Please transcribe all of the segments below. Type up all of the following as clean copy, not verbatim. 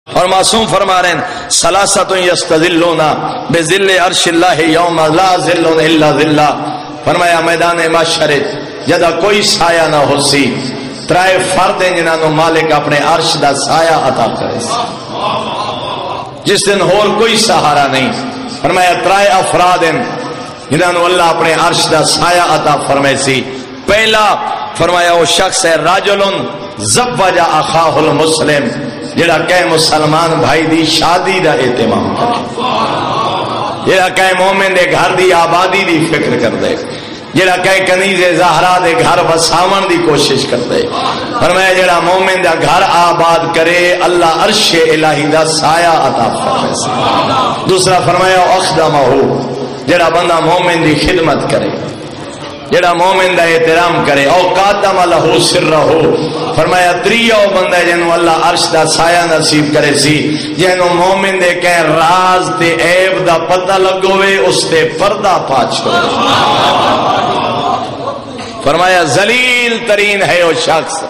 اور معصوم فرما رہے ہیں ثلاثۃ یستظلون بظل عرش اللہ یوم لا ظل الا ظلہ. فرمایا میدان محشر جدا کوئی سایہ نہ ہو سی، ترائے فرد ہیں جنہوں مالک اپنے عرش دا سایہ عطا کرے سی، جس دن اور کوئی سہارا نہیں. فرمایا ترائے افراد ہیں جنہوں اللہ اپنے عرش دا سایہ عطا فرمائے سی. پہلا فرمایا وہ شخص ہے راجل زوج اخاہ المسلم، جڑا کہ مسلمان بھائی دی شادی دا اہتمام کرے، جڑا کہ مومن دے گھر دی آبادی دی فکر کر دے، جڑا کہ کنیز زہرا دے گھر وساون دی کوشش کر دے. فرمایا جڑا مومن دا گھر آباد کرے اللہ عرش الہی دا سایہ عطا فرمائے. دوسرا فرمایا اخدمہ، جڑا بندہ مومن دی خدمت کرے، جڑا مومن دا احترام کرے. اوقاتم لہو سرہ، فرمایا تریہ بندہ جنہوں اللہ عرش دا سایہ نصیب کرے سی، جنہوں مومن دے کہ راز تے عیب دا پتہ لگوے اس تے پردہ پا چھوڑے. فرمایا ذلیل ترین ہے وہ شخص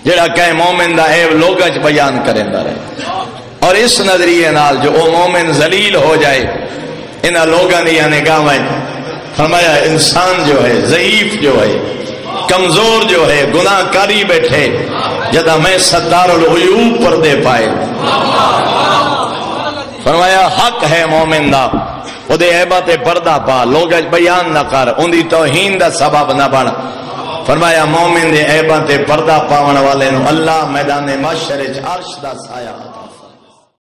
جڑا کہ مومن دا عیب لوگاں بیان کریں دا رہے. اور اس نظریے نال جو او مومن ذلیل ہو جائے انہاں لوگاں دی نگاہ میں، فرمایا انسان جو ہے ضعیف جو ہے کمزور جو ہے گناہ کاری بیٹھے جدا میں ستار العیوب پردے پائے. فرمایا حق ہے مومن دا او دے عیبات پردہ پا، لوگ بیان نہ کر، ان دی توہین دا سبب نہ بن. فرمایا مومن دے عیبات پردہ پاون والے نو اللہ میدان محشر عرش دا سایہ